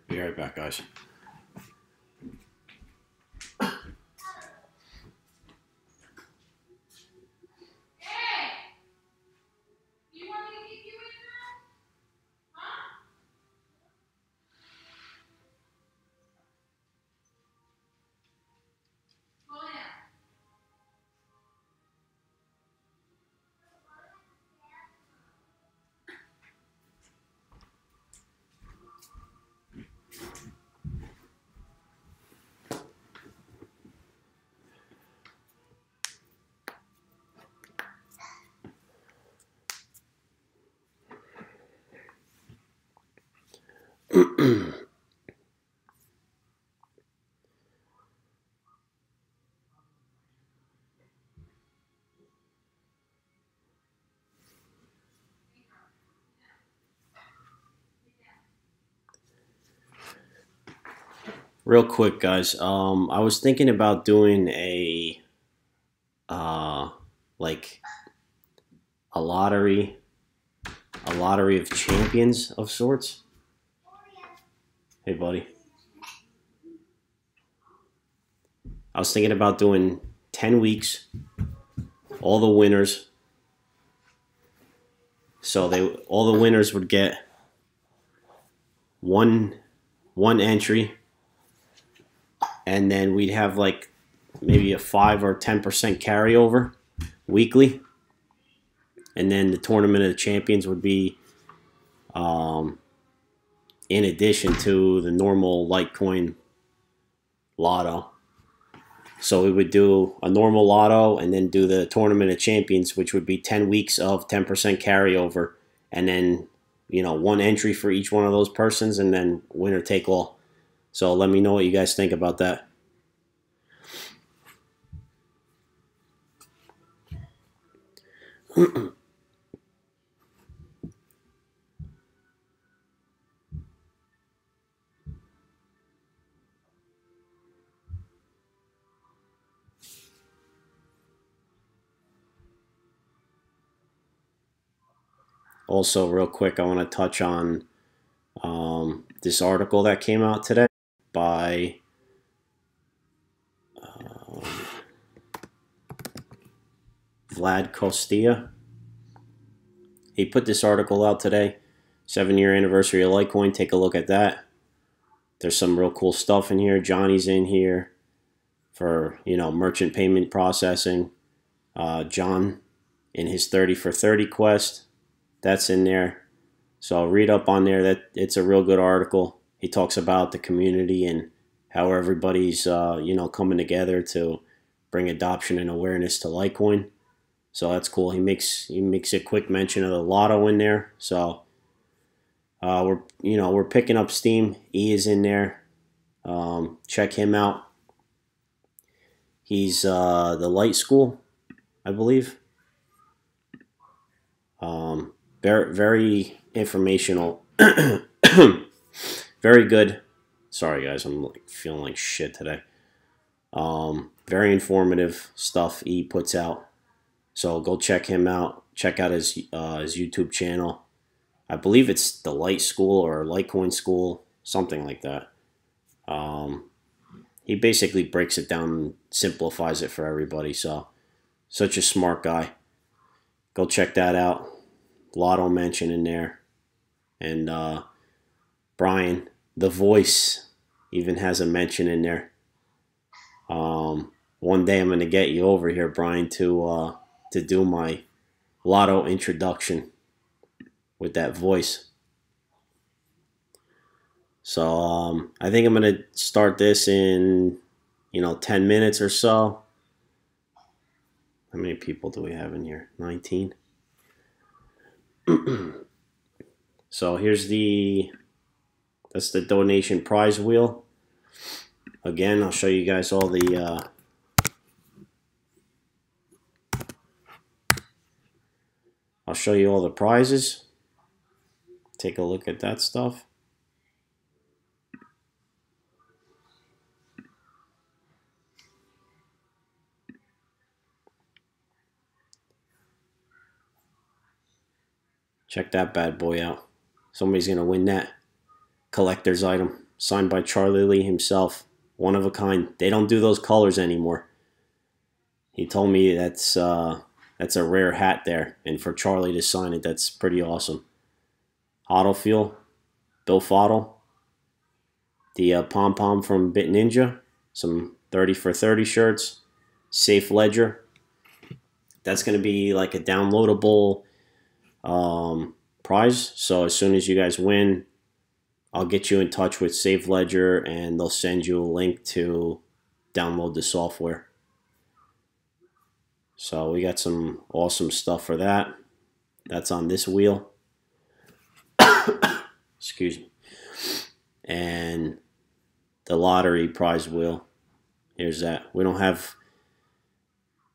Be right back, guys. Real quick, guys. I was thinking about doing uh, like a lottery of champions of sorts. Hey, buddy. I was thinking about doing 10 weeks, all the winners. So all the winners would get one entry, and then we'd have like maybe a 5 or 10% carryover weekly, and then the tournament of the champions would be in addition to the normal Litecoin lotto. So we would do a normal lotto and then do the tournament of champions, which would be 10 weeks of 10% carryover, and then one entry for each one of those persons, and then winner take all. So let me know what you guys think about that. Also, real quick, I want to touch on this article that came out today by Vlad Costilla. He put this article out today, 7-year anniversary of Litecoin. Take a look at that. There's some real cool stuff in here. Johnny's in here for, merchant payment processing. John in his 30 for 30 quest, that's in there. So I'll read up on there. That it's a real good article. He talks about the community and how everybody's coming together to bring adoption and awareness to Litecoin. So that's cool. He makes a quick mention of the lotto in there. So we're picking up steam. E is in there. Check him out. He's the Light School, I believe. Very informational. Very good. Sorry guys, I'm feeling like shit today. Very informative stuff he puts out. So go check him out. Check out his YouTube channel. I believe it's the Light School or Litecoin School, something like that. He basically breaks it down and simplifies it for everybody. So, such a smart guy. Go check that out. Lotto mention in there. And Brian, the voice, even has a mention in there. One day I'm going to get you over here, Brian, to do my lotto introduction with that voice. So I think I'm going to start this in 10 minutes or so. How many people do we have in here? 19. So here's that's the donation prize wheel. Again, I'll show you guys all the I'll show you all the prizes. Take a look at that stuff. Check that bad boy out. Somebody's going to win that collector's item signed by Charlie Lee himself. One of a kind. They don't do those colors anymore. He told me that's a rare hat there, and for Charlie to sign it, that's pretty awesome. Autofuel, Bill Fottle, the Pom Pom from Bit Ninja, some 30 for 30 shirts, Safe Ledger. That's going to be like a downloadable prize. So as soon as you guys win, I'll get you in touch with Safe Ledger and they'll send you a link to download the software. So we got some awesome stuff for that. That's on this wheel. Excuse me. And the lottery prize wheel. Here's that. We don't have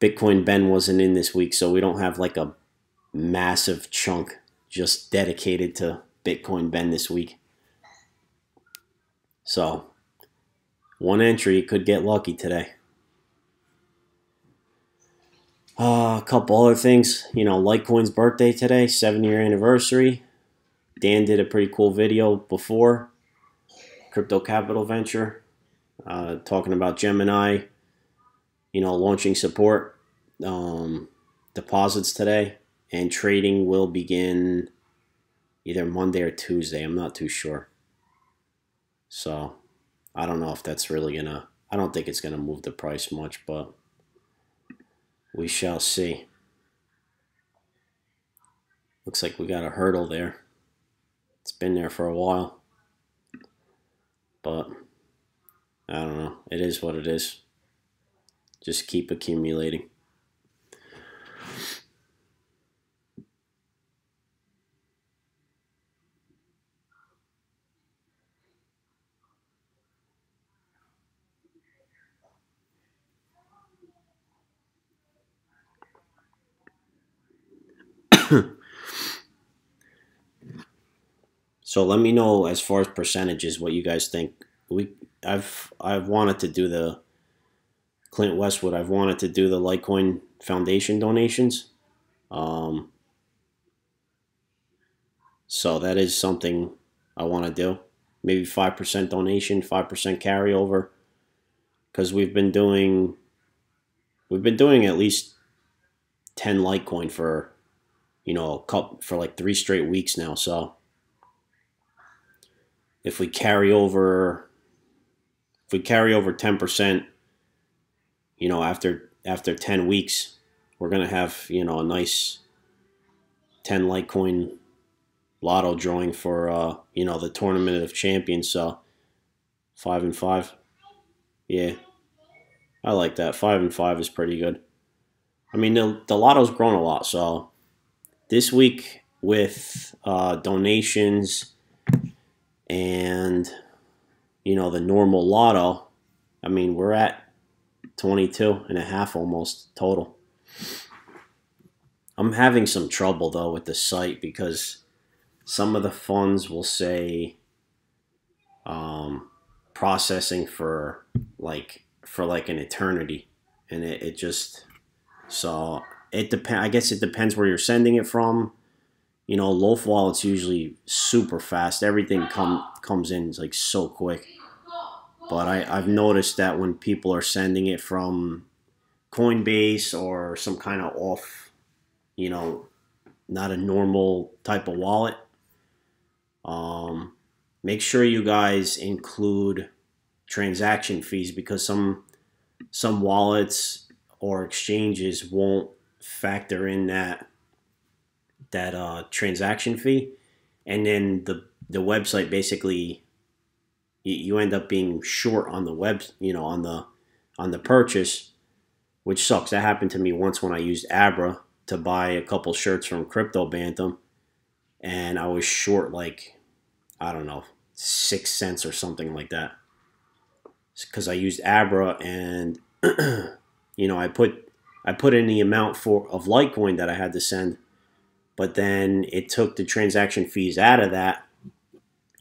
Bitcoin Ben wasn't in this week, so we don't have like a massive chunk just dedicated to Bitcoin Ben this week. So one entry could get lucky today. A couple other things. Litecoin's birthday today, 7-year anniversary. Dan did a pretty cool video before. Crypto Capital Venture. Talking about Gemini. Launching support deposits today. And trading will begin either Monday or Tuesday. I'm not too sure. So I don't know if that's really gonna... I don't think it's gonna move the price much, but we shall see. Looks like we got a hurdle there. It's been there for a while. But I don't know. It is what it is. Just keep accumulating. So let me know as far as percentages what you guys think. I've wanted to do the Clint Westwood. I've wanted to do the Litecoin Foundation donations. So that is something I want to do. maybe 5% donation, 5% carryover, because we've been doing at least 10 Litecoin for for like 3 straight weeks now. So if we carry over 10%, after 10 weeks, we're gonna have a nice 10 Litecoin lotto drawing for the Tournament of Champions. So 5 and 5, yeah, I like that. 5 and 5 is pretty good. I mean, the lotto's grown a lot. So this week with donations and the normal lotto, I mean, we're at 22 and a half almost total. I'm having some trouble though with the site because some of the funds will say processing for like an eternity, and it just, so it depends. I guess it depends where you're sending it from. Loaf Wallet's usually super fast. Everything comes in like so quick. But I've noticed that when people are sending it from Coinbase or some kind of off, not a normal type of wallet, make sure you guys include transaction fees, because some wallets or exchanges won't factor in that transaction fee, and then the website basically, you end up being short on the web, on the purchase, which sucks. That happened to me once when I used Abra to buy a couple shirts from Crypto Bantam, and I was short like, I don't know, 6 cents or something like that, because I used Abra, and I put in the amount of Litecoin that I had to send, but then it took the transaction fees out of that,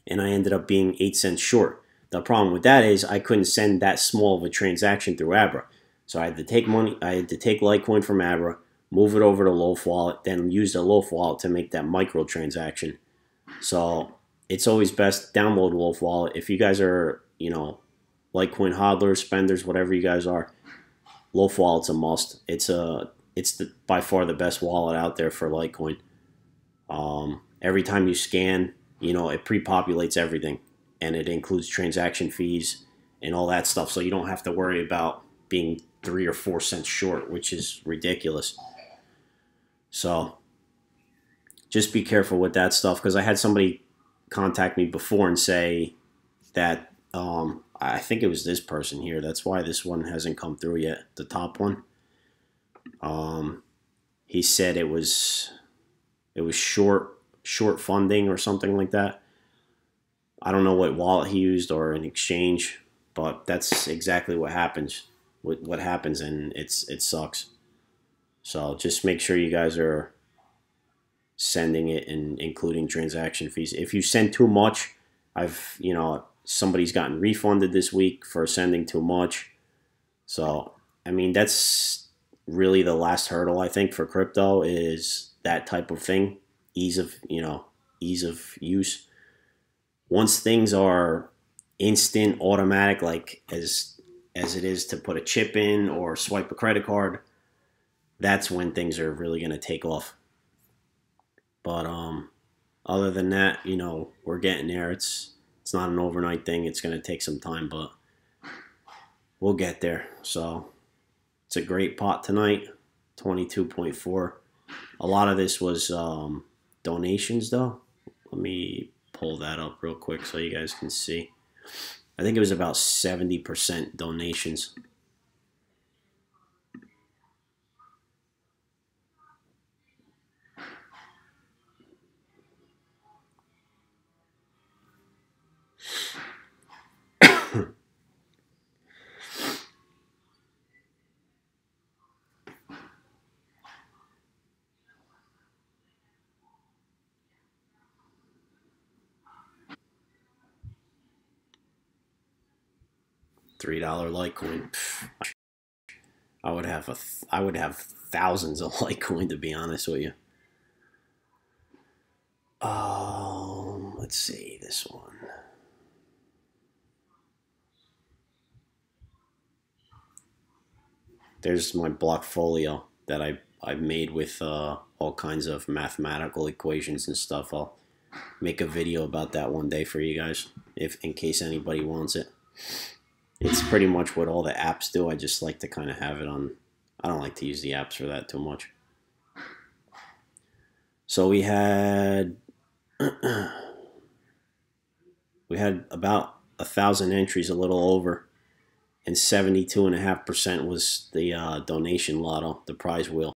and I ended up being 8 cents short. The problem with that is I couldn't send that small of a transaction through Abra. So I had to take Litecoin from Abra, move it over to Loaf Wallet, then use the Loaf Wallet to make that micro transaction. So it's always best to download Loaf Wallet. If you guys are, Litecoin hodlers, spenders, whatever you guys are, Loaf Wallet's a must. It's by far the best wallet out there for Litecoin. Every time you scan, it pre-populates everything, and it includes transaction fees and all that stuff, so you don't have to worry about being 3 or 4 cents short, which is ridiculous. So just be careful with that stuff, because I had somebody contact me before and say that I think it was this person here. That's why this one hasn't come through yet, the top one. He said it was short funding or something like that. I don't know what wallet he used or an exchange, but that's exactly what happens. And it sucks. So just make sure you guys are sending it and including transaction fees. If you send too much, somebody's gotten refunded this week for sending too much. So I mean, that's really the last hurdle, I think, for crypto, is that type of thing. Ease of use. Once things are instant, automatic, like as it is to put a chip in or swipe a credit card, that's when things are really going to take off. But other than that, we're getting there. It's not an overnight thing. It's going to take some time, but we'll get there. So it's a great pot tonight, 22.4. A lot of this was donations, though. Let me pull that up real quick so you guys can see. I think it was about 70% donations. $3 Litecoin. I would have thousands of Litecoin, to be honest with you. Let's see this one. There's my Blockfolio that I've made with all kinds of mathematical equations and stuff. I'll make a video about that one day for you guys, if in case anybody wants it. It's pretty much what all the apps do. I just like to kind of have it on. I don't like to use the apps for that too much. So we had about 1,000 entries, a little over, and 72.5% was the donation lotto, the prize wheel.